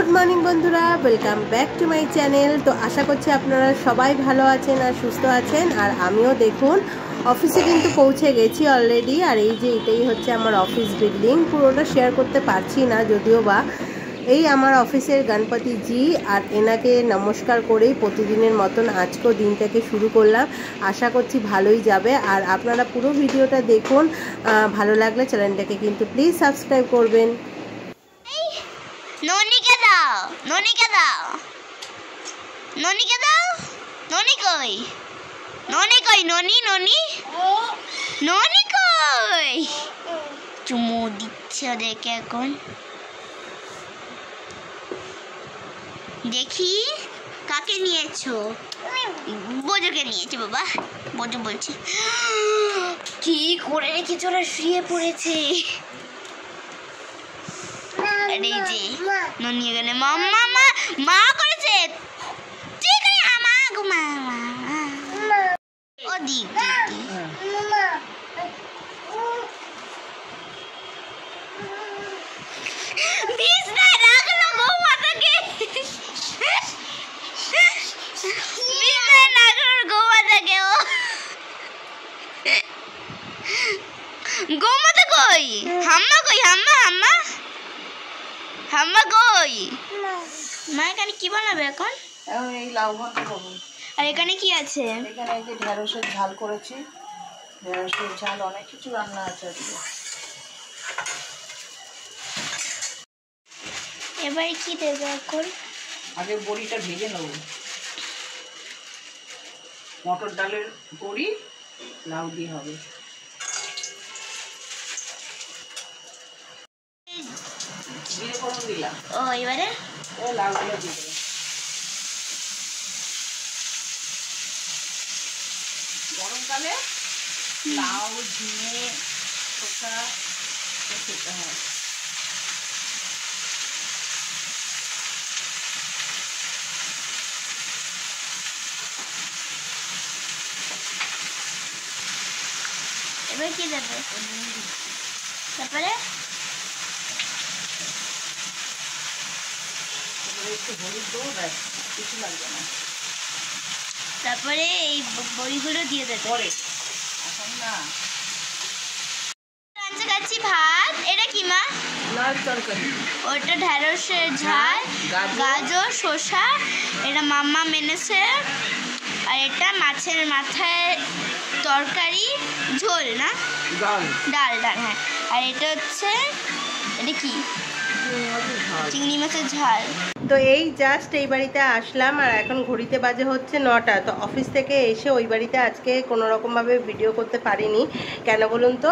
Good morning बंधुरा welcome back to my channel. तो आशा करছি আপনারা সবাই ভালো আছেন আর সুস্থ আছেন। আর আমিও দেখুন অফিসে কিন্তু পৌঁছে গেছি অলরেডি। আর এই যে এটাই হচ্ছে আমার অফিস বিল্ডিং, পুরোটা শেয়ার করতে পারছি না যদিও বা। এই আমার অফিসের গণপতি জি, আর এনাকে নমস্কার করেই প্রতিদিনের মতন আজকেও দিনটাকে শুরু করলাম। আশা করছি ভালোই যাবে। আর আপনারা পুরো ভিডিওটা দেখুন, ভালো লাগলে চ্যানেলটাকে কিন্তু প্লিজ সাবস্ক্রাইব করবেন। ননিকে দাও, ননিকে দাও, ননিকে দাও। ননি কই? ননি কই? ননি ননি ননি কই? চুমু দিচ্ছে ওদেরকে এখন। দেখি কাকে নিয়েছো? বোজোকে নিয়েছে বাবা। বোজো বলছে কি করে রেখেছো? ওরা শুয়ে পড়েছে। এই যে ননি এখানে মাম্মা মা করেছে। ঠিক আছে আমা ঘুমা ও দিক বিছনায় রাখলো গো মাতাকে। বিছনায় রাখলো গো মাতাকে। ও গো মাতা কই? হাম্মা কই? হাম্মা হাম্মা হাম্মা কই? মা এখানে কি বানাবে এখন? এখন এই লাউ ঘন্ট করবো। আর এখানে কি আছে? এখানে এই যে ঢেঁড়সের ঝাল করেছি। ঢেঁড়সের ঝাল, অনেক কিছু রান্না আছে আজকে। এবার কি দেবে এখন? আগে বড়িটা ভেজে নেব। মটর ডালের বড়ি লাউ দিয়ে হবে। জিরে ফোড়ন দিলাম। ও এবারে লাউগুলো দিয়ে দেবো। গরমকালে লাউ, ঝিঙে, শসা খেতে হয়। এবার কি দেবে? তারপরে একটু হলুদ দেবো, ব্যাস, কিছু লাগবে না। তারপরে এই বড়িগুলো দিয়ে দেবে পরে, এখন না। রান্না খাচ্ছি ভাত। এটা কি মা? লাল তরকারি। ওটা ঢেঁড়সের ঝাল, গাজর, শসা। এটা মাম্মা মেনেছে। আর এটা মাছের মাথায় তরকারি, ঝোল না ডাল, ডাল ডাল হ্যাঁ। আর এটা হচ্ছে, এটা কি? চিংড়ি মাছের ঝাল। তো এই জাস্ট এই বাড়িতে আসলাম, আর এখন ঘড়িতে বাজে হচ্ছে 9টা। তো অফিস থেকে এসে ওই বাড়িতে আজকে কোনো রকমভাবে ভিডিও করতে পারিনি। কেন বলুন তো,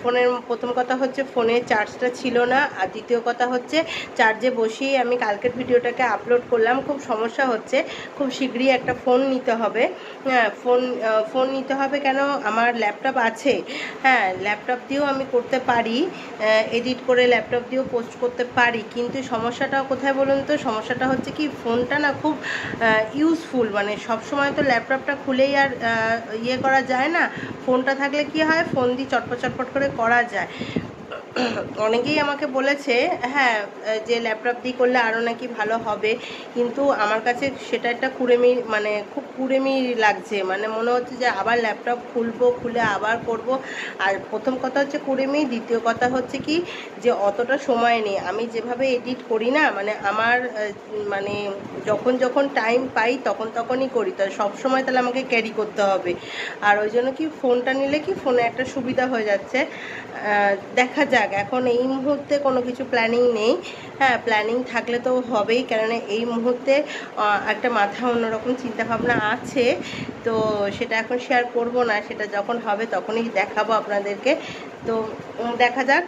ফোনের প্রথম কথা হচ্ছে ফোনের চার্জটা ছিল না, আর দ্বিতীয় কথা হচ্ছে চার্জে বসিয়ে আমি কালকের ভিডিওটাকে আপলোড করলাম। খুব সমস্যা হচ্ছে, খুব শীঘ্রই একটা ফোন নিতে হবে। হ্যাঁ, ফোন নিতে হবে। কেন, আমার ল্যাপটপ আছে, হ্যাঁ ল্যাপটপ দিয়েও আমি করতে পারি, এডিট করে ল্যাপটপ দিয়েও পোস্ট করতে পারি। কিন্তু সমস্যাটা কোথায় বলুন তো, সমস্যাটা হচ্ছে কি, ফোনটা না খুব ইউজফুল, মানে সব সময় তো ল্যাপটপটা খুলেই আর ইয়ে করা যায় না। ফোনটা থাকলে কি হয়, ফোন দিয়ে চটপট চটপট করে করা যায়। অনেকেই আমাকে বলেছে হ্যাঁ যে ল্যাপটপ দিয়ে করলে আরও নাকি ভালো হবে, কিন্তু আমার কাছে সেটা একটা কুড়েমি, মানে খুব কুড়েমি লাগছে। মানে মনে হচ্ছে যে আবার ল্যাপটপ খুলবো, খুলে আবার করব। আর প্রথম কথা হচ্ছে কুড়েমি, দ্বিতীয় কথা হচ্ছে কি যে অতটা সময় নেই। আমি যেভাবে এডিট করি না, মানে আমার মানে যখন যখন টাইম পাই তখন তখনই করি, তো সব সময় তাহলে আমাকে ক্যারি করতে হবে। আর ওই জন্য কি ফোনটা নিলে কি ফোনে একটা সুবিধা হয়ে যাচ্ছে। দেখা যাক, এখন এই মুহূর্তে কোনো কিছু প্ল্যানিং নেই। হ্যাঁ প্ল্যানিং থাকলে তো হবেই, কেননা এই মুহূর্তে একটা মাথা অন্যরকম চিন্তাভাবনা আছে। তো সেটা এখন শেয়ার করব না, সেটা যখন হবে তখনই দেখাবো আপনাদেরকে। তো দেখা যাক।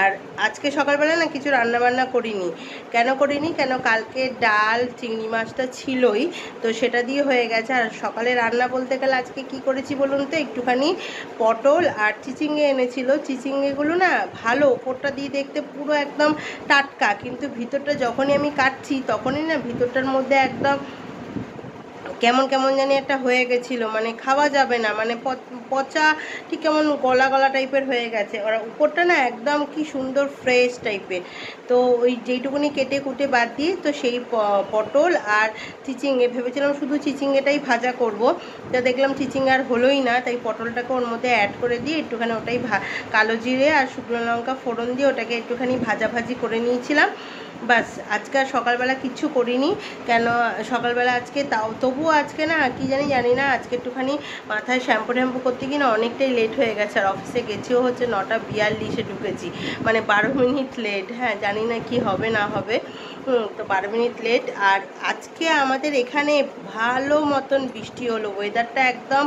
আর আজকে সকালবেলা না কিছু রান্নাবান্না করিনি। কেন করিনি? কেন কালকে ডাল চিংড়ি মাছটা ছিলই, তো সেটা দিয়ে হয়ে গেছে। আর সকালে রান্না বলতে গেলে আজকে কি করেছি বলুন তো, একটুখানি পটল আর চিচিঙ্গে এনেছিল। চিচিঙ্গেগুলো না ভালো, ওপরটা দিয়ে দেখতে পুরো একদম টাটকা, কিন্তু ভিতরটা যখনই আমি কাটছি তখনই না ভিতরটার মধ্যে একদম কেমন কেমন জানি একটা হয়ে গেছিলো, মানে খাওয়া যাবে না, মানে পচা ঠিক কেমন গলা গলা টাইপের হয়ে গেছে। আর উপরটা না একদম কি সুন্দর ফ্রেশ টাইপের। তো ওই যেইটুকুনি কেটে কুটে বাদ দিয়ে তো সেই পটল আর চিচিঙ্গে ভেবেছিলাম শুধু চিচিঙ্গেটাই ভাজা করব, তা দেখলাম চিচিঙ্গে আর হলোই না, তাই পটলটাকে ওর মধ্যে অ্যাড করে দিয়ে একটুখানি ওটাই কালো জিরে আর শুকনো লঙ্কা ফোড়ন দিয়ে ওটাকে একটুখানি ভাজাভাজি করে নিয়েছিলাম। বাস, আজকে আর সকালবেলা কিচ্ছু করিনি, কেন সকালবেলা আজকে তবুও আজকে না কি জানি না আজকে একটুখানি মাথায় শ্যাম্পু ট্যাম্পু করতে গিয়ে না অনেকটাই লেট হয়ে গেছে। আর অফিসে গেছিও হচ্ছে 9:42 ঢুকেছি, মানে 12 মিনিট লেট। হ্যাঁ, জানি না কি হবে না হবে, তো 12 মিনিট লেট। আর আজকে আমাদের এখানে ভালো মতন বৃষ্টি হলো, ওয়েদারটা একদম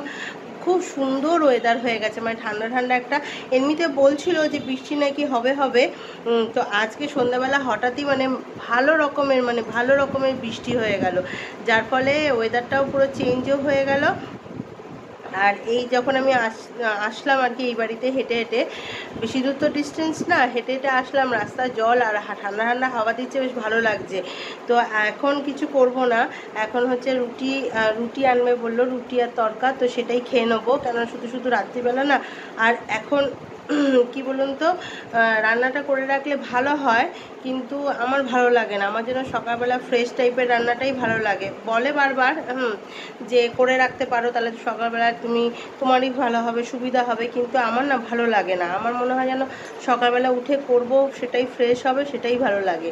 খুব সুন্দর ওয়েদার হয়ে গেছে, মানে ঠান্ডা ঠান্ডা একটা। এমনিতে বলছিল যে বৃষ্টি নাকি হবে, তো আজকে সন্ধ্যাবেলা হঠাৎই মানে ভালো রকমের বৃষ্টি হয়ে গেল, যার ফলে ওয়েদারটাও পুরো চেঞ্জও হয়ে গেল। আর এই যখন আমি আসলাম আর কি এই বাড়িতে হেঁটে হেঁটে, বেশি দূর তো ডিস্টেন্স না, হেঁটে হেঁটে আসলাম, রাস্তার জল আর ঠান্ডা ঠান্ডা হাওয়া দিচ্ছে, বেশ ভালো লাগছে। তো এখন কিছু করব না, এখন হচ্ছে রুটি আনবে বললো, রুটি আর তরকা, তো সেটাই খেয়ে নেবো, কেননা শুধু শুধু রাত্রিবেলা না। আর এখন কি বলুন তো, রান্নাটা করে রাখলে ভালো হয়, কিন্তু আমার ভালো লাগে না, আমার যেন সকালবেলা ফ্রেশ টাইপের রান্নাটাই ভালো লাগে। বলে বারবার যে করে রাখতে পারো, তাহলে সকালবেলা তোমারই ভালো হবে, সুবিধা হবে, কিন্তু আমার না ভালো লাগে না। আমার মনে হয় যেন সকালবেলা উঠে করব, সেটাই ফ্রেশ হবে, সেটাই ভালো লাগে।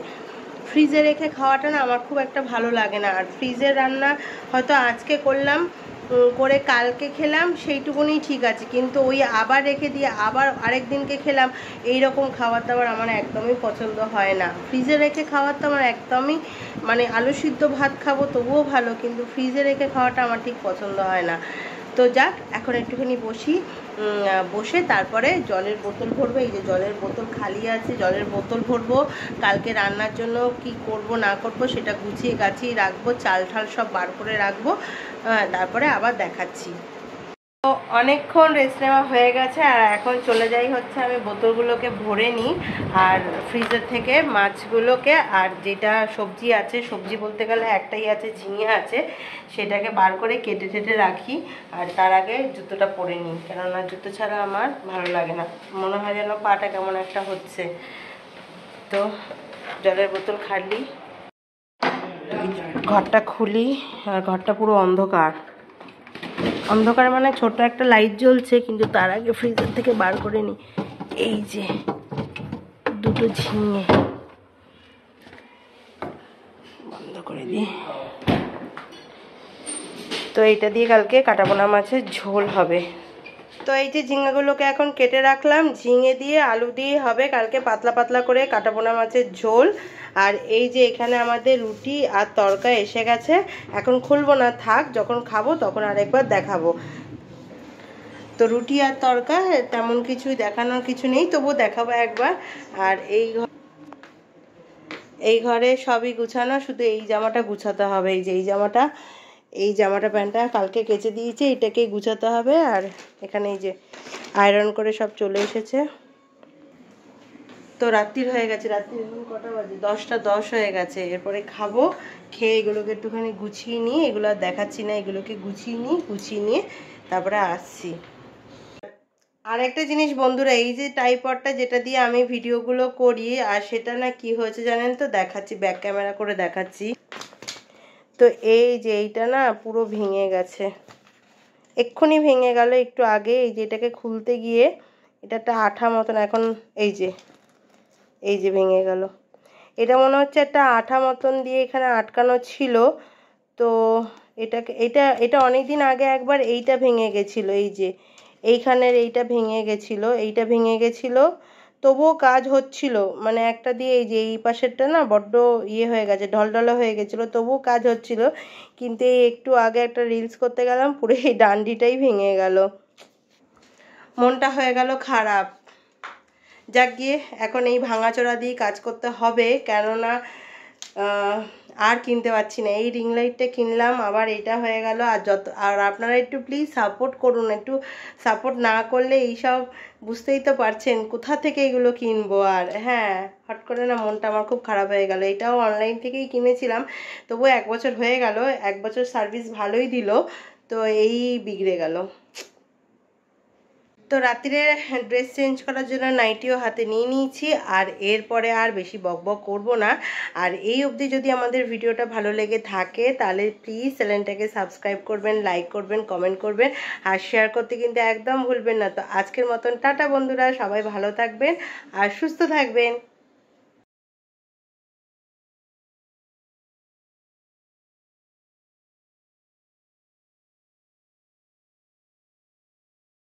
ফ্রিজে রেখে খাওয়াটা না আমার খুব একটা ভালো লাগে না। আর ফ্রিজের রান্না হয়তো আজকে করলাম, করে কালকে খেলাম, সেইটুকুনি ঠিক আছে, কিন্তু ওই আবার রেখে দিয়ে আবার আরেক দিনকে খেলাম, এই রকম খাবার দাবার আমার একদমই পছন্দ হয় না। ফ্রিজে রেখে খাওয়ার তো আমার একদমই, মানে আলু সিদ্ধ ভাত খাবো তবুও ভালো, কিন্তু ফ্রিজে রেখে খাওয়াটা আমার ঠিক পছন্দ হয় না। তো যাক, এখন একটুখানি বসে তারপরে জলের বোতল ভরবো। এই যে জলের বোতল খালি আছে, জলের বোতল ভরবো। কালকে রান্নার জন্য কি করব না করব সেটা গুছিয়ে গাছিয়ে রাখবো, চাল ঠাল সব বার করে রাখবো, তারপরে আবার দেখাচ্ছি। তো অনেকক্ষণ রেস্ট নেওয়া হয়ে গেছে, আর এখন চলে যাই হচ্ছে আমি বোতলগুলোকে ভরে নিই, আর ফ্রিজের থেকে মাছগুলোকে, আর যেটা সবজি আছে, সবজি বলতে গেলে একটাই আছে, ঝিঙে আছে, সেটাকে বার করে কেটে টেটে রাখি। আর তার আগে জুতোটা পরে নিই, কেননা জুতো ছাড়া আমার ভালো লাগে না, মনে হয় যেন পাটা কেমন একটা হচ্ছে। তো জলের বোতল খালি, ঘরটা খুলি, আর ঘরটা পুরো অন্ধকার মানে ছোট একটা লাইট জ্বলছে, কিন্তু তার আগে ফ্রিজের থেকে বার করে নিই এই যে দুটো ঝিঙে, বন্ধ করে দিই। তো এইটা দিয়ে কালকে কাটাপোনা মাছের ঝোল হবে। তো এই যে ঝিঙেগুলোকে এখন কেটে রাখলাম, ঝিঙে দিয়ে আলু দিয়ে হবে কালকে পাতলা পাতলা করে কাটাপোনা মাছের ঝোল। আর এই যে এখানে আমাদের রুটি আর তরকা এসে গেছে, এখন খুলবো না, থাক, যখন খাবো তখন আরেকবার দেখাবো। তো রুটি আর তরকা তেমন কিছুই দেখানোর কিছু নেই, তবুও দেখাবো একবার। আর এই ঘরে সবই গুছানো, শুধু এই জামাটা গুছাতে হবে। এই যে এই জামাটা প্যান্টটা কালকে কেচে দিয়েছে, এটাকেই গুছাতে হবে। আর এখানে এই যে আয়রন করে সব চলে এসেছে। তো রাত্রির হয়ে গেছে, রাত্রির এখন কটা বাজে, 10:10 হয়ে গেছে। এরপরে খাবো, খেয়ে এগুলোকে একটুখানি গুছিয়ে নিয়ে, এগুলো আর দেখাচ্ছি না, এগুলোকে গুছিয়ে নিয়ে তারপরে আসছি। আর একটা জিনিস বন্ধুরা, এই যে ট্রাইপডটা যেটা দিয়ে আমি ভিডিওগুলো করি, আর সেটা না কি হয়েছে জানেন তো, দেখাচ্ছি, ব্যাক ক্যামেরা করে দেখাচ্ছি। তো এই যে এইটা না পুরো ভেঙে গেছে, এক্ষুনি ভেঙে গেল একটু আগে। এই যে এটাকে খুলতে গিয়ে এটা একটা আঠা মতন, এখন এই যে ভেঙে গেল। এটা মনে হচ্ছে একটা আঠা মতন দিয়ে এখানে আটকানো ছিল। তো এটা অনেক দিন আগে একবার এইটা ভেঙে গেছিলো, এই যে এইখানের এইটা ভেঙে গেছিলো, তবুও কাজ হচ্ছিল, মানে একটা দিয়ে এই যে এই পাশেরটা না বড্ড ইয়ে হয়ে গেছে, ঢলঢলা হয়ে গেছিলো, তবুও কাজ হচ্ছিল। কিন্তু এই একটু আগে একটা রিলস করতে গেলাম, পুরো এই ডান্ডিটাই ভেঙে গেল, মনটা হয়ে গেল খারাপ। যাক গিয়ে, এখন এই ভাঙাচোরা দিয়ে কাজ করতে হবে, কেননা আর কিনতে পারছি না। এই রিং লাইটটা কিনলাম, আবার এটা হয়ে গেল। আর আপনারা একটু প্লিজ সাপোর্ট করুন, একটু সাপোর্ট না করলে এইসব বুঝতেই তো পারছেন কোথা থেকে এগুলো কিনবো। আর হ্যাঁ, হট করে না মনটা আমার খুব খারাপ হয়ে গেল। এটাও অনলাইন থেকেই কিনেছিলাম, তবু 1 বছর হয়ে গেল, 1 বছর সার্ভিস ভালোই দিল, তো এই বিগড়ে গেল। তো রাত্রিরে ড্রেস চেঞ্জ করার জন্য নাইটিও হাতে নিয়ে নিয়েছি, আর এরপরে আর বেশি বকবক করব না। আর এই অবধি যদি আমাদের ভিডিওটা ভালো লেগে থাকে তাহলে প্লিজ চ্যানেলটাকে সাবস্ক্রাইব করবেন, লাইক করবেন, কমেন্ট করবেন, আর শেয়ার করতে কিন্তু একদম ভুলবেন না। তো আজকের মতন টাটা বন্ধুরা, সবাই ভালো থাকবেন আর সুস্থ থাকবেন।